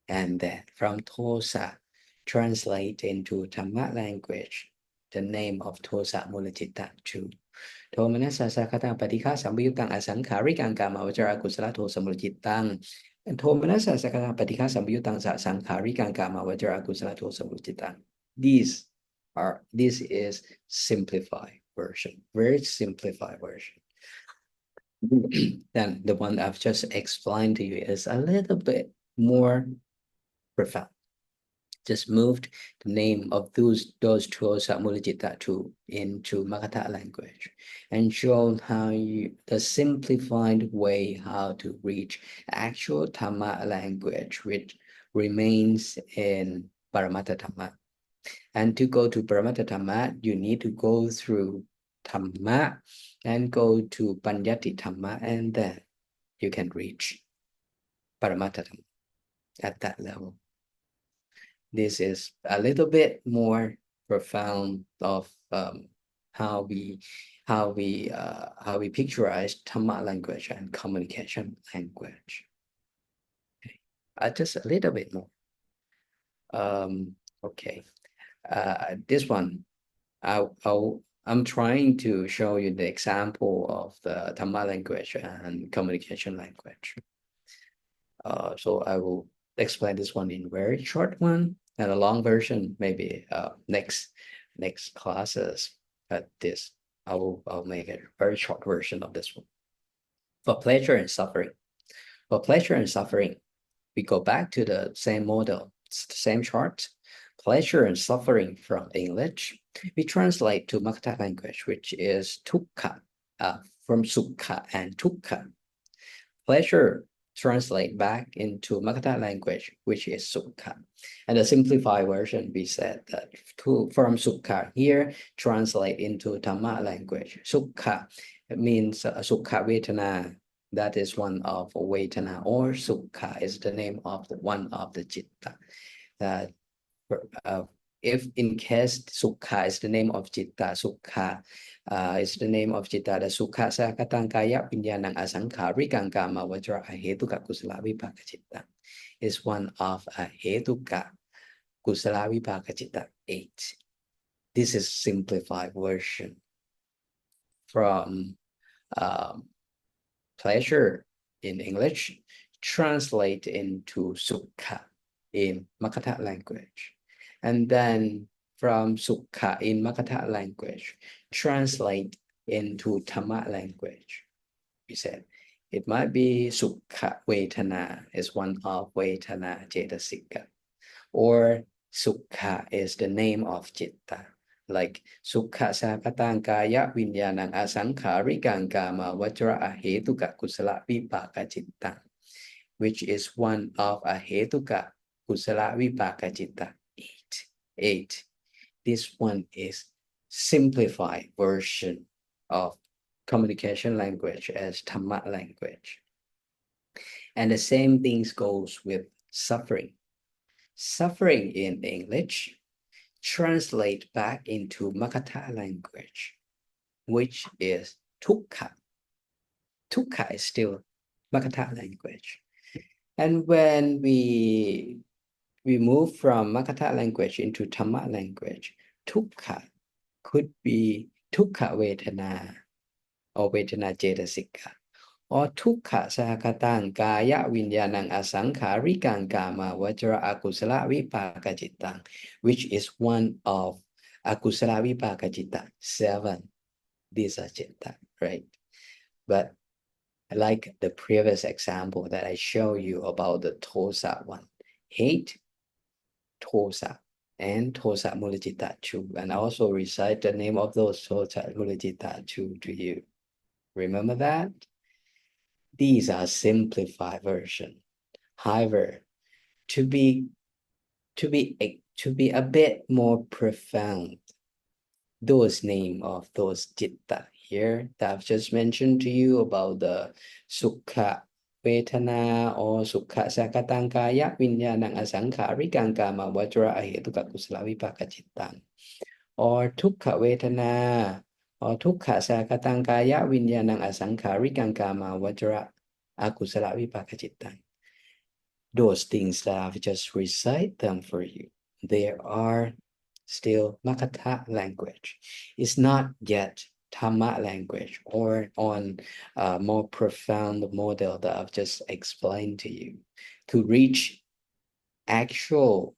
And then from Tosa, translate into Dhamma language, the name of Tosa Mula Chitta 2. Tomanasa Sakatang Padika Sambuyutang Asankarikang Kama Vajra Kusala Tosa Mula Chittang. And Tomanasa Sakatang Padika Sambuyutang Asankarikang Kama Vajra Kusala Tosa Mula Chittang. This is simplified version, very simplified version. Then the one I've just explained to you is a little bit more profound. just moved the name of those Tosa Mulajita into Makata language and shown how the simplified way how to reach actual Tama language, which remains in Paramatta Tama. And to go to Paramatta Tama, you need to go through Tama and go to Panyati Tama, and then you can reach Paramatta Tama at that level. This is a little bit more profound of how we picturize Tama language and communication language. Okay. Just a little bit more. Okay. This one, I'm trying to show you the example of the Tama language and communication language. So I will explain this one in very short one, and a long version maybe next classes. But this I'll make a very short version of this one. For pleasure and suffering. For pleasure and suffering, we go back to the same model, it's the same chart. Pleasure and suffering from English, we translate to Makata language, which is Tukka, from Sukha and Tukka. Pleasure translate back into Makata language, which is Sukha. And the simplified version, we said that from Sukha here, translate into Dhamma language. Sukha means Sukha Vedana. That is one of Vedana, or Sukha is the name of one of the Citta. That if in case Sukha is the name of Citta, Sukha is the name of Citta, the Sukha Sakatang Kaya Pinyanang Asankarikang Kama Vajra Ahetuka Kusala Vipaka Citta is one of Ahetuka Kusala Vipaka Citta 8. This is simplified version from pleasure in English, translate into Sukha in Makata language. And then from Sukha in Makata language, translate into Dhamma language. We said it might be Sukha Vedana is one of Vedana Cetasika, or Sukha is the name of Citta, like Sukha Sakatang Kaya Vinyanang Asankarikang Kama Vajra Ahetuka Kusala Vipaka Citta, which is one of Ahetuka Kusala Vipaka Citta 8. This one is simplified version of communication language as Dhamma language. And the same things goes with suffering. Suffering in English translate back into Makata language, which is Tukka. Tukka is still Makata language. And when we move from Makata language into Dhamma language, Tukka could be Tukka Vedana or Vedana Cetasika, or Tukka Sakatang Kaya Vinyanang Asankarikang Kama Vajra Akusala Vipaka Cittang, which is one of Akusala Vipaka Citta 7. These are Citta, right? But like the previous example that I showed you about the Tosa one, hate, Tosa, and Tosa Mulajita 2, and I also recite the name of those Tosa Mulajita 2 to you. Remember that? These are simplified version. However, to be a bit more profound, those name of those Citta here that I've just mentioned to you about the Sukha Vedana or Sukha Sakatang Kaya Vinyanang Asankarikang Kama Vajra Ahetuka Kusala Vipaka Cittang, or Tukha Vedana or Tukha Sakatang Kaya Vinyanang Asankarikang Kama Vajra Akusala Vipaka Cittang. Those things that I've just recite them for you, they are still Makata language. It's not yet Dhamma language or on a more profound model that I've just explained to you. To reach actual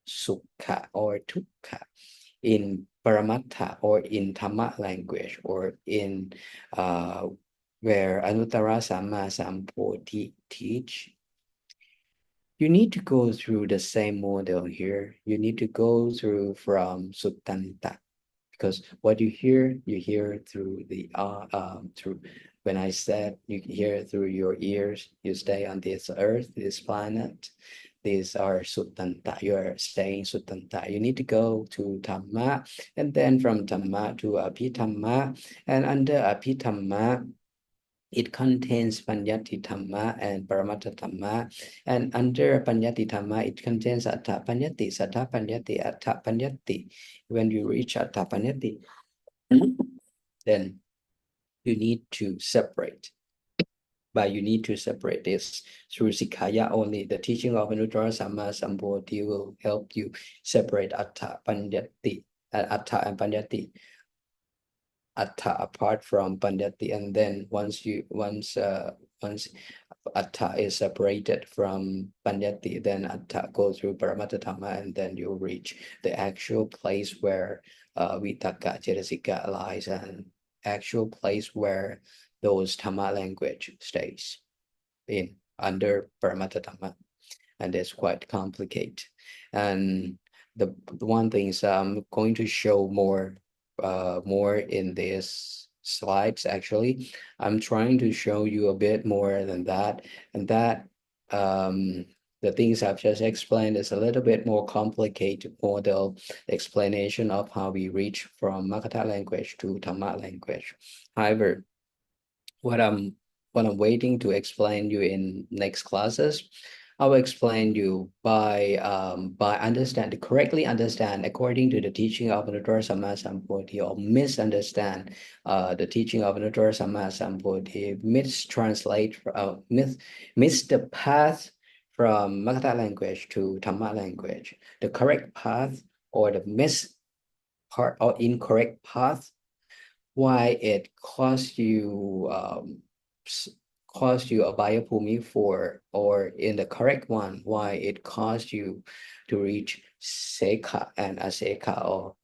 Sukha or Tukka in Paramattha or in Dhamma language, or in where Anuttara Samma Sambuddhi teach, you need to go through the same model here. You need to go through from Suttanta, because what you hear through the through when I said you hear through your ears. You stay on this earth, this planet. These are Suttanta. You are staying Suttanta. You need to go to Dhamma, and then from Dhamma to Abhidhamma, and under Abhidhamma it contains Panyati Dhamma and Paramatta Dhamma. And under Panyati Dhamma, it contains Atta Panyati, Saddha Panyati, Atta Panyati. When you reach Atta Panyati, then you need to separate. But you need to separate this through Sikhaya only. The teaching of Anuttara Samma Sambuddhi will help you separate Atta Panyati, Atta and Panyati. Atta apart from Panyati, and then once Atta is separated from Panyati, then Atta goes through Paramatta Dhamma, and then you reach the actual place where Vitaka Cetasika lies, and actual place where those Dhamma language stays in under Paramatta Dhamma, and it's quite complicated. And the one thing is I'm going to show more in this slides. Actually, I'm trying to show you a bit more than that, and that the things I've just explained is a little bit more complicated model explanation of how we reach from Makata language to Dhamma language. However, what I'm waiting to explain you in next classes, I will explain you by correctly understand according to the teaching of Anuttara Samma Sambuddhi, or misunderstand the teaching of Anuttara Samma Sambuddhi, mistranslate, miss the path from Makata language to Dhamma language, the correct path or the miss part or incorrect path, why it cost you a biopumi for, or in the correct one, why it cost you to reach Sekha and Aseka, or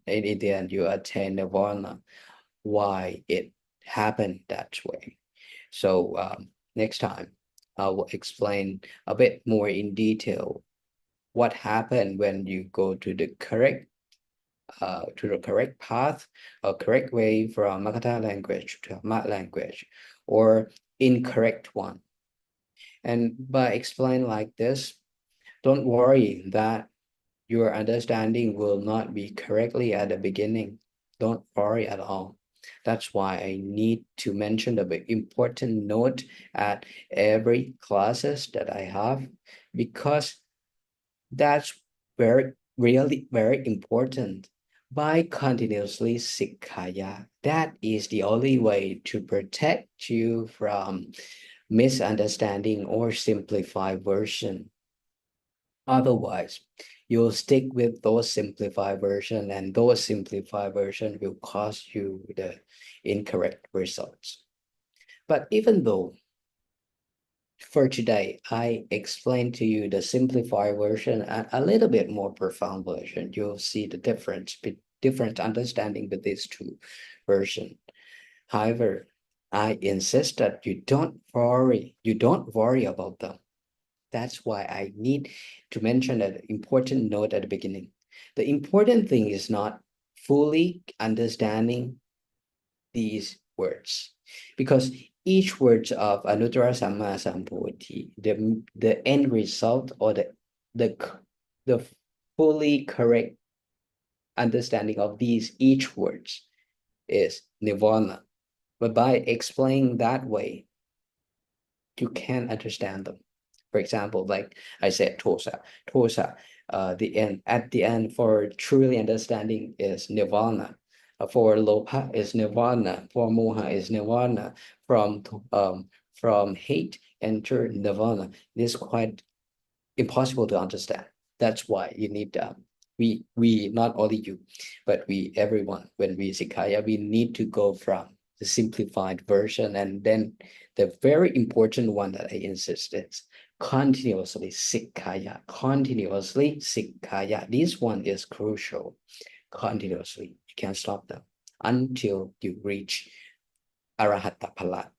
in the end you attain Nirvana, why it happened that way. So next time I will explain a bit more in detail what happened when you go to the correct path or correct way from Makata language to Mat language, or incorrect one. And by explaining like this, don't worry that your understanding will not be correctly at the beginning. Don't worry at all. That's why I need to mention the important note at every classes that I have, because that's really very important. By continuously Sikhaya, that is the only way to protect you from misunderstanding or simplified version. Otherwise, you'll stick with those simplified version, and those simplified version will cause you the incorrect results. But even though for today, I explained to you the simplified version and a little bit more profound version. You'll see the different understanding with these two versions. However, I insist that you don't worry about them. That's why I need to mention an important note at the beginning. The important thing is not fully understanding these words, because each word of Anuttara Samma Sambuddhi, the end result, or the fully correct understanding of these each words is nirvana. But by explaining that way, you can understand them. For example, like I said, tosa, at the end for truly understanding is nirvana. For lopa is nirvana. For moha is nirvana. From hate enter nirvana. This is quite impossible to understand. That's why you need we not only you, but we everyone, when we Sikhaya, we need to go from the simplified version, and then the very important one that I insist is continuously Sikhaya. This one is crucial. Continuously, you can't stop them until you reach Arahata Phala.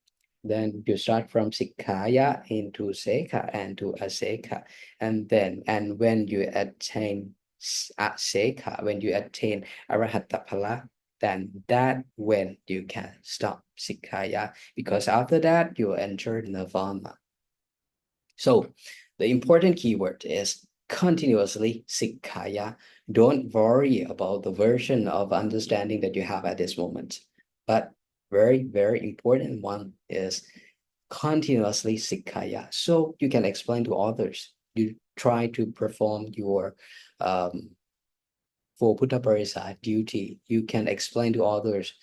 Then you start from Sikkaya into Sekha and to Asekha. And when you attain Asekha, when you attain Arahatapala, then that when you can stop Sikkaya, because after that you enter Nirvana. So the important keyword is continuously Sikkaya. Don't worry about the version of understanding that you have at this moment. But very, very important one is continuously Sikkaya. So you can explain to others. You try to perform your for Buddha Parisa duty. You can explain to others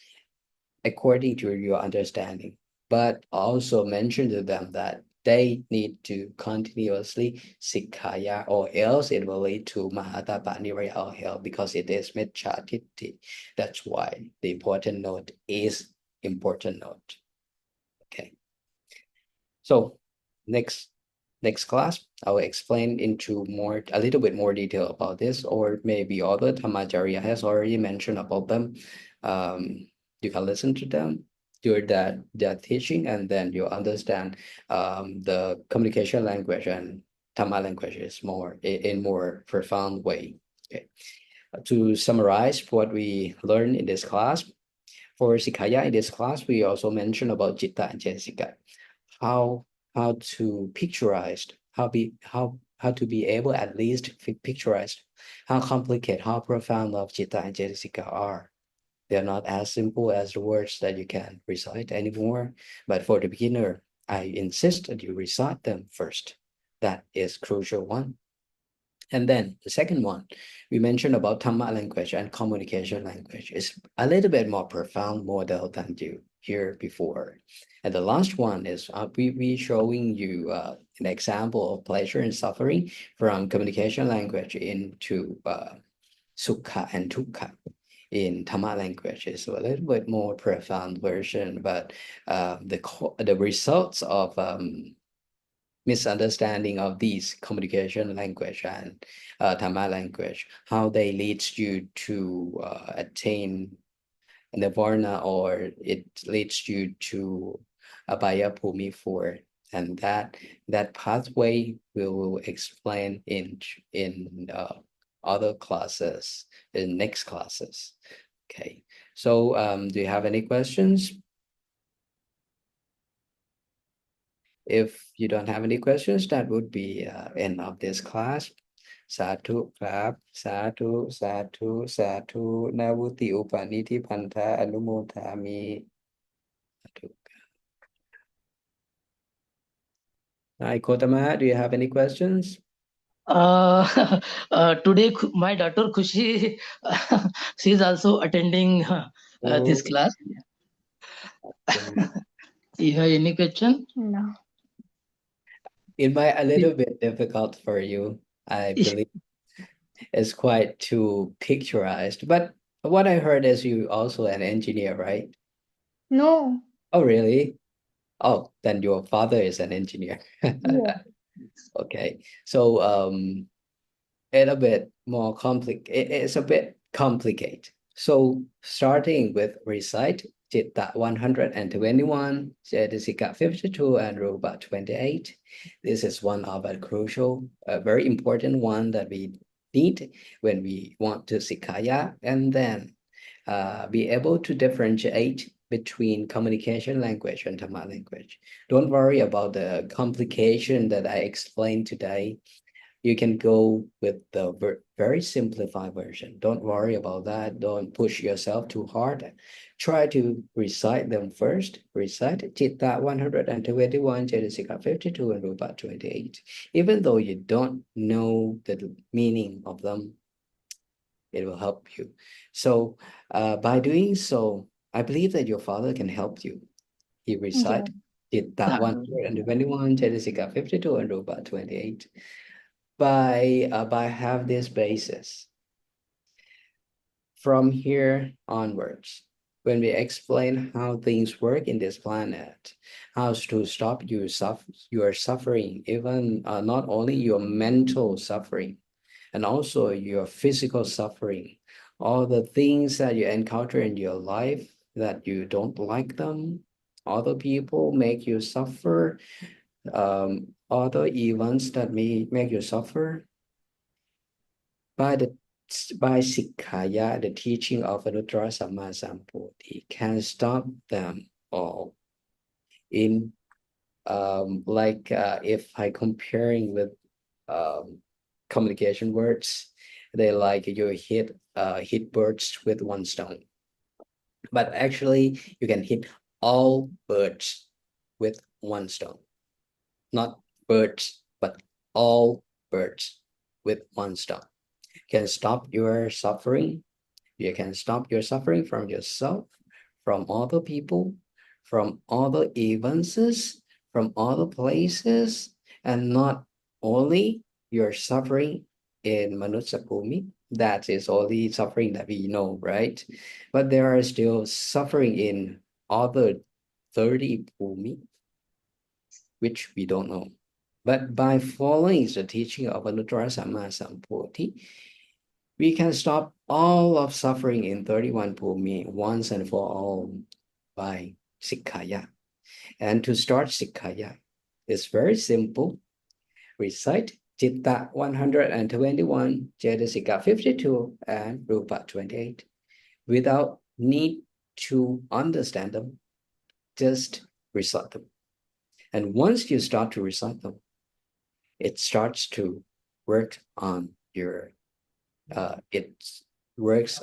according to your understanding, but also mention to them that they need to continuously Sikkaya, or else it will lead to Mahatapa Niraya or hell, because it is Micchatitti. That's why the important note is important note. Okay. So next class, I will explain into a little bit more detail about this, or maybe other Dhammacarya has already mentioned about them. You can listen to them during that teaching, and then you understand the communication language and Dhamma language is more in more profound way. Okay. To summarize what we learned in this class, for Sikkaya in this class, we also mentioned about Citta and Cetasika, how to picturize, how to be able at least picturize how complicated, how profound of Citta and Cetasika are. They're not as simple as the words that you can recite anymore. But for the beginner, I insist that you recite them first. That is crucial one. And then the second one, we mentioned about Dhamma language and communication language. It's a little bit more profound model than you hear before. And the last one is we showing you an example of pleasure and suffering from communication language into Sukha and Dukkha in Dhamma language. Is a little bit more profound version, but the results of misunderstanding of these communication language and Dhamma language, how they leads you to attain nirvana, or it leads you to abhaya bhumi 4, and that pathway we will explain in other classes, in next classes. Okay, so do you have any questions? If you don't have any questions, that would be end of this class. สาธุครับสาธุสาธุสาธุนาวุติอุปานิธิพันธะอนุโมทามิสาธุ Hi, Kotama, do you have any questions? Today, my daughter Khushi, she is also attending this Oh, class. okay. You have any question? No. It might a little bit difficult for you. I believe it's quite too picturized, but what I heard is you also an engineer, right? No. Oh, really? Oh, then your father is an engineer. Yeah. Okay. So it's a bit more it's a bit complicated. So starting with recite Citta 121, Cetasika 52, and Rupa 28. This is one of a crucial, very important one that we need when we want to Sikaya, and then be able to differentiate between communication language and Dhamma language. Don't worry about the complication that I explained today. You can go with the very simplified version. Don't worry about that. Don't push yourself too hard. Try to recite them first. Recite Citta 121, Cetasika 52, and Rupa 28. Even though you don't know the meaning of them, it will help you. So by doing so, I believe that your father can help you. He recite Citta 121, Cetasika 52, and Rupa 28. By have this basis, from here onwards, when we explain how things work in this planet, how to stop your suffering, even not only your mental suffering, and also your physical suffering, all the things that you encounter in your life that you don't like them, other people make you suffer, other events that may make you suffer, by Sikkaya, the teaching of Anuttara Samma Sambuddhi can stop them all. In if I comparing with communication words, they like you hit birds with one stone, but actually you can hit all birds with one stone, not birds but all birds with one stone. Can stop your suffering. You can stop your suffering from yourself, from other people, from other events, from other places, and not only your suffering in Manusa Bhumi. That is only suffering that we know, right? But there are still suffering in other 30 Bhumi, which we don't know. But by following the teaching of Anuttara Samma Sambuddhi, we can stop all of suffering in 31 Bhumi once and for all by Sikkaya. And to start Sikkaya, it's very simple. Recite Citta 121, Cetasika 52, and Rupa 28 without need to understand them. Just recite them. And once you start to recite them, it starts to work on your it works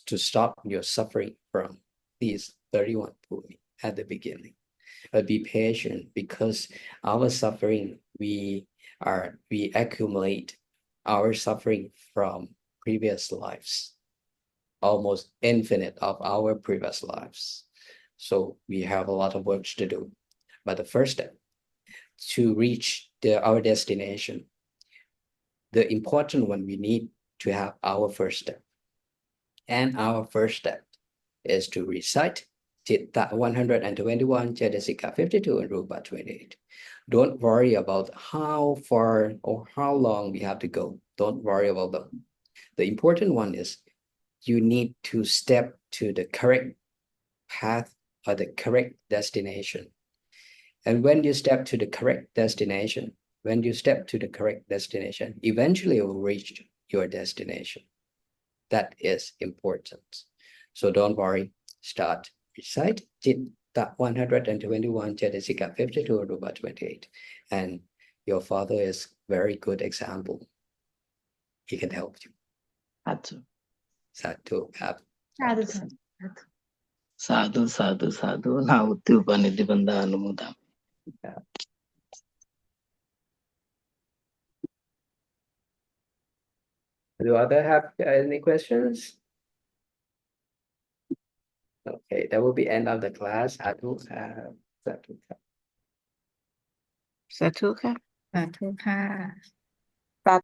to stop your suffering from these 31 Bhumi at the beginning. But be patient, because our suffering, we accumulate our suffering from previous lives, almost infinite of our previous lives. So we have a lot of work to do. But the first step to reach our destination, the important one, we need to have our first step. And our first step is to recite Citta 121, Cetasika 52, and Rupa 28. Don't worry about how far or how long we have to go. Don't worry about them. The important one is you need to step to the correct path or the correct destination. And when you step to the correct destination, eventually you will reach your destination. That is important. So don't worry. Start. Recite Citta 121, Cetasika 52, Rupa 28. And your father is very good example. He can help you. Sadhu. Sadhu. Sadhu, sadhu, sadhu. Now, Tupanidhi Bandha Anumodam. Do others have any questions? Okay, that will be end of the class. Sadhu. Sadhu. สาธุค่ะ สาธุค่ะ